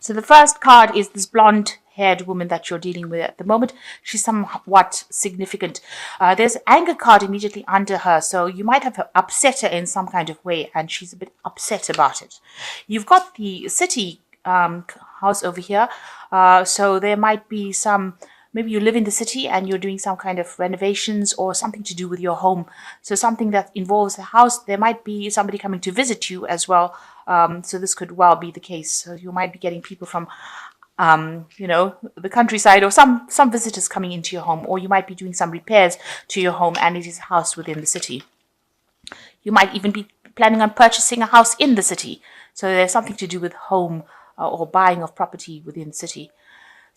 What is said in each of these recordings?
So the first card is this blonde-haired woman that you're dealing with at the moment. She's somewhat significant. There's anger card immediately under her, so you might have upset her in some kind of way, and she's a bit upset about it. You've got the city house over here, so there might be some. Maybe you live in the city and you're doing some kind of renovations or something to do with your home. So something that involves the house. There might be somebody coming to visit you as well. So this could well be the case. So you might be getting people from, the countryside, or some visitors coming into your home, or you might be doing some repairs to your home and it is a house within the city. You might even be planning on purchasing a house in the city. So there's something to do with home or buying of property within the city.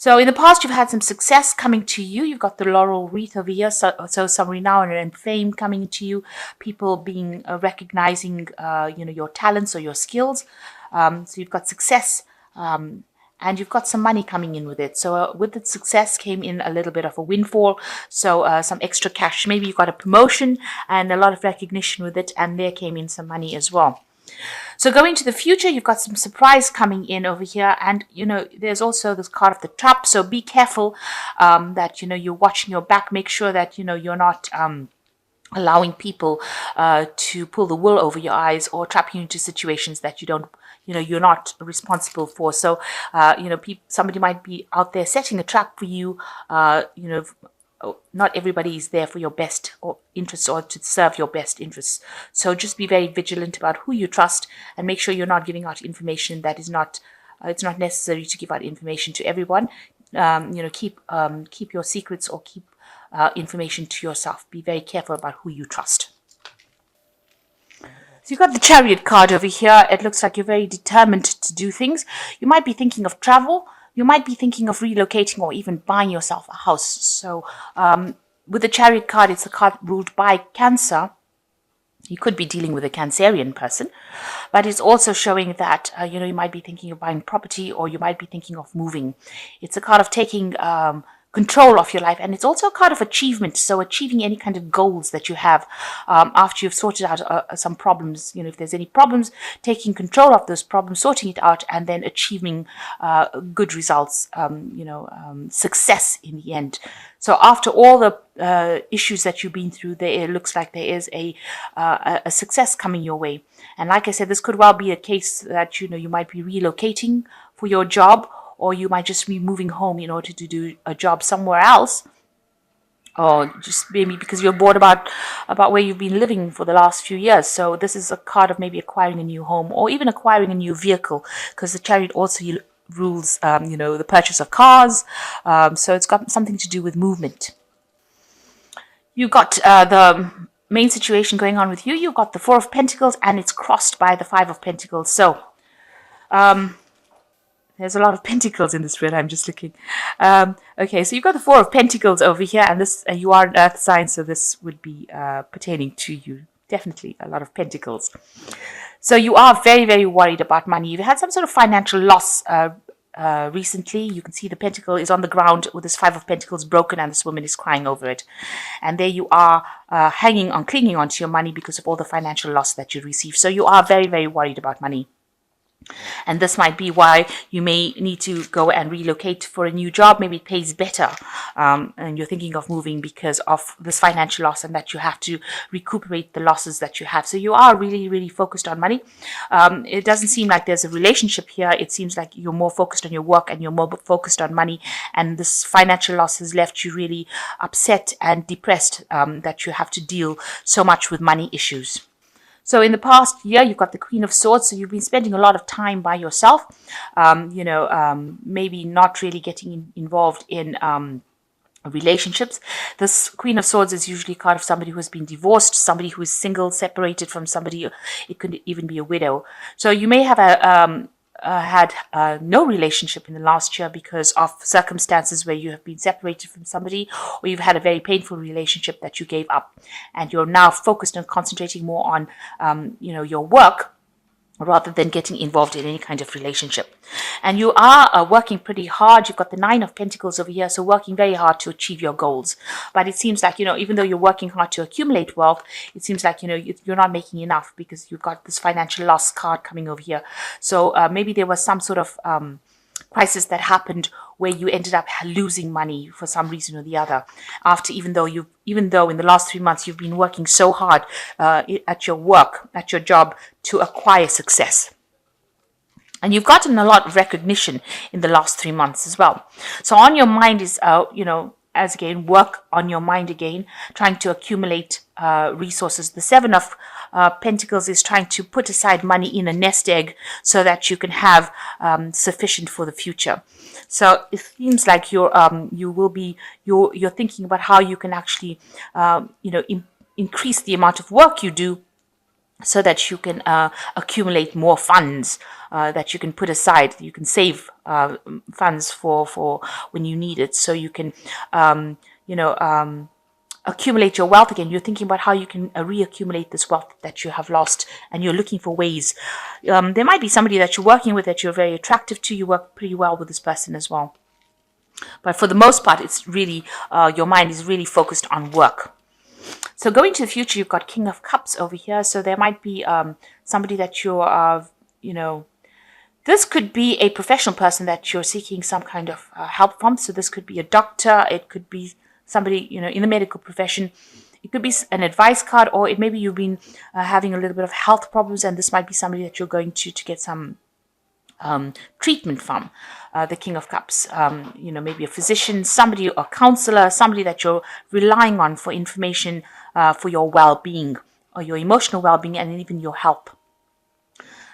So in the past, you've had some success coming to you. You've got the laurel wreath over here, so some renown and fame coming to you. People being recognizing, your talents or your skills. So you've got success, and you've got some money coming in with it. So with the success came in a little bit of a windfall. So some extra cash. Maybe you got a promotion and a lot of recognition with it, and there came in some money as well. So going to the future, you've got some surprise coming in over here. And, there's also this card of the trap. So be careful that, you're watching your back. Make sure that, you're not allowing people to pull the wool over your eyes or trap you into situations that you're not responsible for. So, somebody might be out there setting a trap for you, not everybody is there for your best interests or to serve your best interests. So just be very vigilant about who you trust and make sure you're not giving out information that is not, it's not necessary to give out information to everyone. Keep your secrets or keep information to yourself. Be very careful about who you trust. So you've got the Chariot card over here. It looks like you're very determined to do things. You might be thinking of travel. You might be thinking of relocating or even buying yourself a house. So with the Chariot card, it's a card ruled by Cancer. You could be dealing with a Cancerian person, but it's also showing that, you might be thinking of buying property or you might be thinking of moving. It's a card of taking control of your life, and it's also a card of achievement. So achieving any kind of goals that you have after you've sorted out some problems. If there's any problems, taking control of those problems, sorting it out, and then achieving good results, success in the end. So after all the issues that you've been through, it looks like there is a success coming your way. And like I said, this could well be a case that you might be relocating for your job, or you might just be moving home in order to do a job somewhere else, or just maybe because you're bored about where you've been living for the last few years. So this is a card of maybe acquiring a new home or even acquiring a new vehicle, because the Chariot also rules, the purchase of cars. So it's got something to do with movement. You've got the main situation going on with you. You've got the Four of Pentacles, and it's crossed by the Five of Pentacles. So there's a lot of pentacles in this spread. I'm just looking. Okay, so you've got the Four of Pentacles over here, and this you are an Earth sign, so this would be pertaining to you. Definitely a lot of pentacles. So you are very, very worried about money. You've had some sort of financial loss recently. You can see the pentacle is on the ground with this Five of Pentacles broken, and this woman is crying over it. And there you are clinging on to your money because of all the financial loss that you received. So you are very, very worried about money. And this might be why you may need to go and relocate for a new job. Maybe it pays better, and you're thinking of moving because of this financial loss, and that you have to recuperate the losses that you have. So you are really, really focused on money. It doesn't seem like there's a relationship here. It seems like you're more focused on your work and you're more focused on money. And this financial loss has left you really upset and depressed that you have to deal so much with money issues. So in the past year, you've got the Queen of Swords. So you've been spending a lot of time by yourself, maybe not really getting involved in relationships. This Queen of Swords is usually a card of somebody who has been divorced, somebody who is single, separated from somebody. It could even be a widow. So you may have had no relationship in the last year because of circumstances where you have been separated from somebody, or you've had a very painful relationship that you gave up, and you're now focused on concentrating more on your work rather than getting involved in any kind of relationship. And you are working pretty hard. You've got the Nine of Pentacles over here, so working very hard to achieve your goals. But it seems like, even though you're working hard to accumulate wealth, it seems like, you're not making enough because you've got this financial loss card coming over here. So maybe there was some sort of crisis that happened where you ended up losing money for some reason or the other, after even though in the last 3 months you've been working so hard at your work, at your job, to acquire success. And you've gotten a lot of recognition in the last 3 months as well. So on your mind is, as again, work on your mind again, trying to accumulate resources. The Seven of Pentacles is trying to put aside money in a nest egg so that you can have sufficient for the future. So it seems like you're thinking about how you can actually, increase the amount of work you do, so that you can accumulate more funds that you can put aside. You can save funds for when you need it, so you can accumulate your wealth again. You're thinking about how you can reaccumulate this wealth that you have lost, and you're looking for ways. There might be somebody that you're working with that you're very attractive to. You work pretty well with this person as well, but for the most part, it's really your mind is really focused on work. So going to the future, you've got King of Cups over here. So there might be somebody that you're, this could be a professional person that you're seeking some kind of help from. So this could be a doctor. It could be somebody, in the medical profession. It could be an advice card, or maybe you've been having a little bit of health problems, and this might be somebody that you're going to get some treatment from. The King of Cups, maybe a physician, somebody, a counselor, somebody that you're relying on for information for your well-being, or your emotional well-being, and even your health.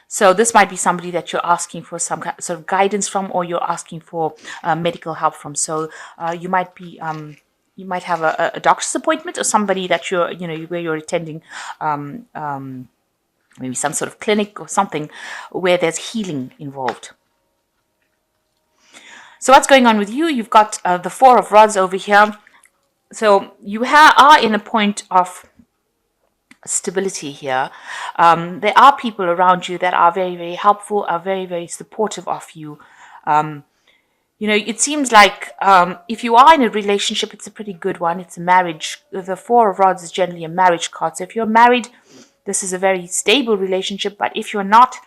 So this might be somebody that you're asking for some sort of guidance from, or you're asking for medical help from. So you might have a doctor's appointment, or somebody that where you're attending maybe some sort of clinic or something where there's healing involved. So what's going on with you? You've got the Four of Rods over here. So you are in a point of stability here. There are people around you that are very, very helpful, are very, very supportive of you. It seems like if you are in a relationship, it's a pretty good one. It's a marriage. The Four of Rods is generally a marriage card. So if you're married, this is a very stable relationship. But if you're not,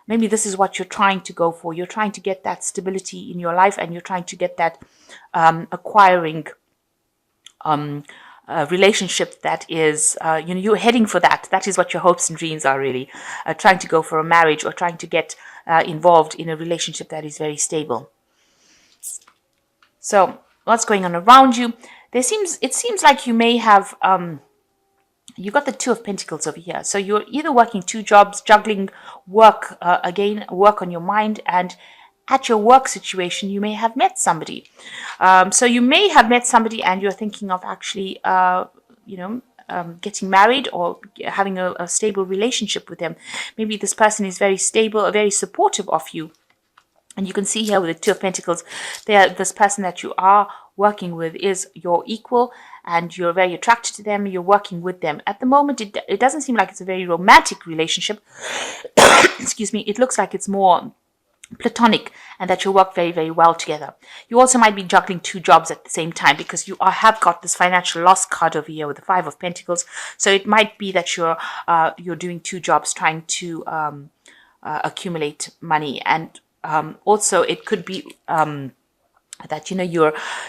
maybe this is what you're trying to go for. You're trying to get that stability in your life, and you're trying to get that acquiring relationship that is, you're heading for that. That is what your hopes and dreams are, really. Trying to go for a marriage, or trying to get involved in a relationship that is very stable. So what's going on around you? It seems like you may have... You've got the Two of Pentacles over here. So you're either working 2 jobs, juggling work, work on your mind, and at your work situation, you may have met somebody. So you may have met somebody and you're thinking of actually, getting married, or having a stable relationship with them. Maybe this person is very stable, very supportive of you. And you can see here with the Two of Pentacles, this person that you are working with is your equal, and you're very attracted to them. You're working with them. At the moment, it doesn't seem like it's a very romantic relationship. Excuse me. It looks like it's more platonic, and that you work very, very well together. You also might be juggling 2 jobs at the same time, because you have got this financial loss card over here with the Five of Pentacles. So it might be that you're doing 2 jobs, trying to accumulate money, and also it could be that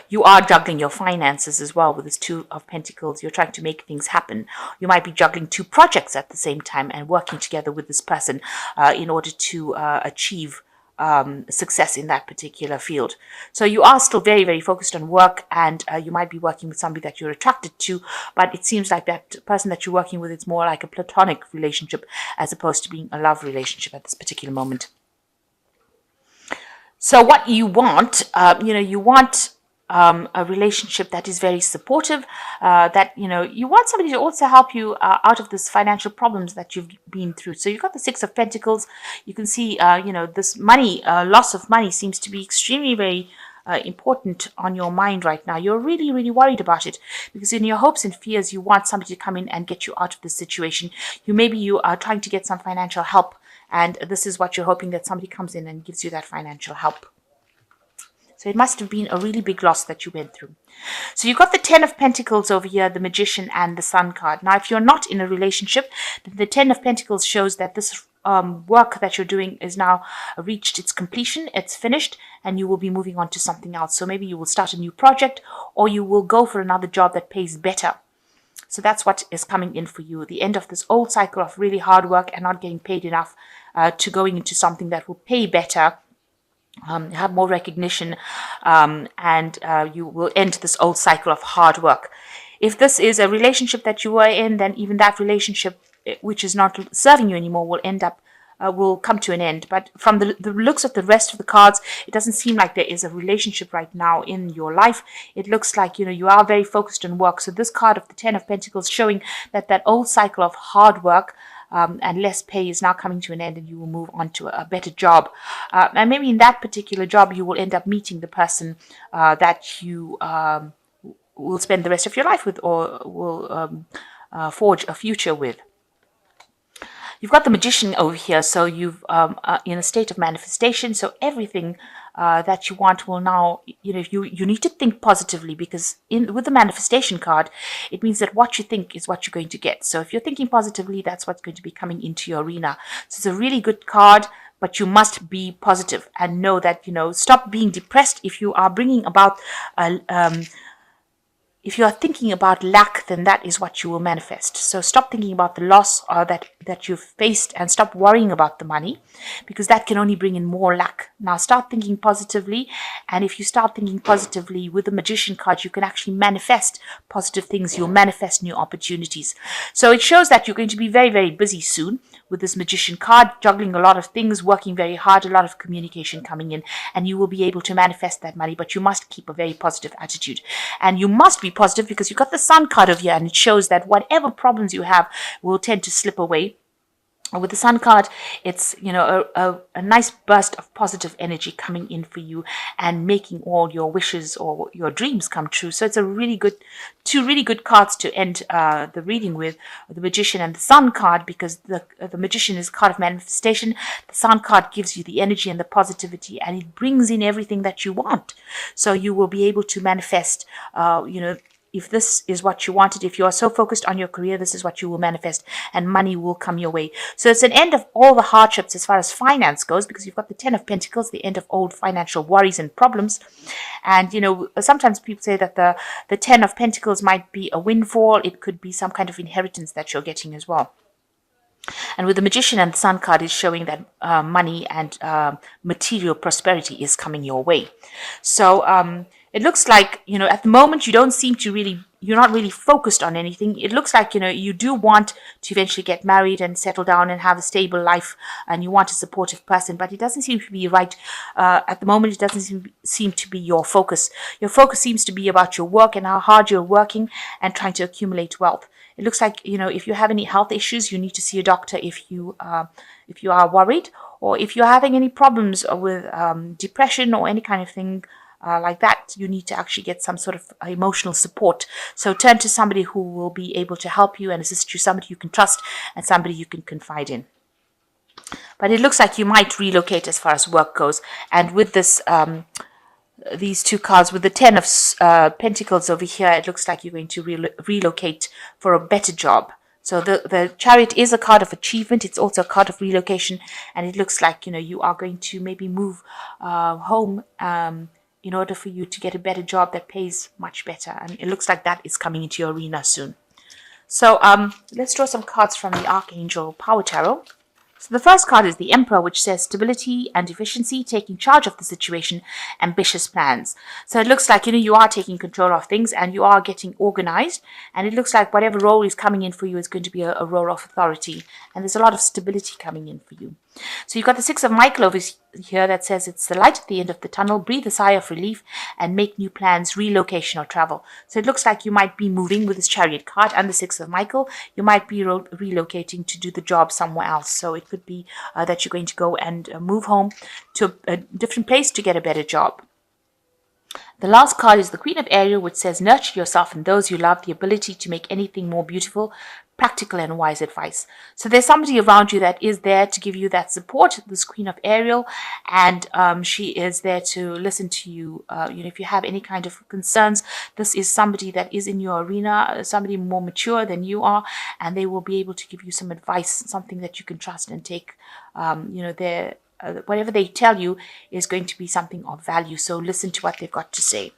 you are juggling your finances as well with this Two of Pentacles. You're trying to make things happen. You might be juggling 2 projects at the same time and working together with this person in order to achieve success in that particular field. So you are still very, very focused on work, and you might be working with somebody that you're attracted to, but it seems like that person that you're working with is more like a platonic relationship as opposed to being a love relationship at this particular moment. So what you want, you want a relationship that is very supportive, that, you want somebody to also help you out of this financial problems that you've been through. So you've got the Six of Pentacles. You can see, this money, loss of money seems to be extremely very important on your mind right now. You're really, really worried about it, because in your hopes and fears, you want somebody to come in and get you out of this situation. Maybe you are trying to get some financial help, and this is what you're hoping, that somebody comes in and gives you that financial help. So it must have been a really big loss that you went through. So you've got the Ten of Pentacles over here, the Magician and the Sun card. Now, if you're not in a relationship, then the Ten of Pentacles shows that this work that you're doing is now reached its completion, it's finished, and you will be moving on to something else. So maybe you will start a new project, or you will go for another job that pays better. So that's what is coming in for you. The end of this old cycle of really hard work and not getting paid enough, to going into something that will pay better, have more recognition, and you will end this old cycle of hard work. If this is a relationship that you were in, then even that relationship, which is not serving you anymore, will come to an end. But from the looks of the rest of the cards, it doesn't seem like there is a relationship right now in your life. It looks like, you are very focused on work. So this card of the Ten of Pentacles showing that old cycle of hard work, and less pay is now coming to an end, and you will move on to a better job. And maybe in that particular job, you will end up meeting the person that you will spend the rest of your life with, or will forge a future with. You've got the Magician over here, so you've in a state of manifestation. So everything that you want will now, you need to think positively, because with the manifestation card, it means that what you think is what you're going to get. So if you're thinking positively, that's what's going to be coming into your arena. So it's a really good card, but you must be positive and know that, stop being depressed. If you are bringing about if you are thinking about lack, then that is what you will manifest. So stop thinking about the loss that you've faced, and stop worrying about the money, because that can only bring in more lack. Now start thinking positively, and if you start thinking positively with the Magician card, you can actually manifest positive things. You'll manifest new opportunities. So it shows that you're going to be very, very busy soon with this Magician card, juggling a lot of things, working very hard, a lot of communication coming in, and you will be able to manifest that money. But you must keep a very positive attitude, and you must be positive, because you got the Sun card over here, and it shows that whatever problems you have will tend to slip away. With the Sun card, it's a nice burst of positive energy coming in for you, and making all your wishes or your dreams come true. So it's two really good cards to end the reading with, the Magician and the Sun card, because the Magician is a card of manifestation. The Sun card gives you the energy and the positivity, and it brings in everything that you want. So you will be able to manifest, if this is what you wanted, if you are so focused on your career, this is what you will manifest, and money will come your way. So it's an end of all the hardships as far as finance goes, because you've got the Ten of Pentacles, the end of old financial worries and problems. And, sometimes people say that the Ten of Pentacles might be a windfall. It could be some kind of inheritance that you're getting as well. And with the Magician and the Sun card is showing that money and material prosperity is coming your way. So it looks like, at the moment you're not really focused on anything. It looks like, you do want to eventually get married and settle down and have a stable life, and you want a supportive person, but it doesn't seem to be right. At the moment, it doesn't seem to be your focus. Your focus seems to be about your work and how hard you're working and trying to accumulate wealth. It looks like, if you have any health issues, you need to see a doctor if you are worried, or if you're having any problems with depression or any kind of thing like that, you need to actually get some sort of emotional support. So turn to somebody who will be able to help you and assist you, somebody you can trust and somebody you can confide in. But it looks like you might relocate as far as work goes. And with this, these two cards, with the Ten of Pentacles over here, it looks like you're going to relocate for a better job. So the Chariot is a card of achievement. It's also a card of relocation. And it looks like, you are going to maybe move home in order for you to get a better job that pays much better. And it looks like that is coming into your arena soon. So let's draw some cards from the Archangel Power Tarot. So the first card is the Emperor, which says stability and efficiency, taking charge of the situation, ambitious plans. So it looks like, you are taking control of things and you are getting organized. And it looks like whatever role is coming in for you is going to be a role of authority. And there's a lot of stability coming in for you. So you've got the Six of Michael over here that says it's the light at the end of the tunnel, breathe a sigh of relief and make new plans, relocation or travel. So it looks like you might be moving with this Chariot card and the Six of Michael. You might be relocating to do the job somewhere else. So it could be that you're going to go and move home to a different place to get a better job. The last card is the Queen of Ariel, which says nurture yourself and those you love, the ability to make anything more beautiful, practical and wise advice. So there's somebody around you that is there to give you that support, this Queen of Ariel, and she is there to listen to you. If you have any kind of concerns, this is somebody that is in your arena, somebody more mature than you are, and they will be able to give you some advice, something that you can trust and take. Their whatever they tell you is going to be something of value. So listen to what they've got to say.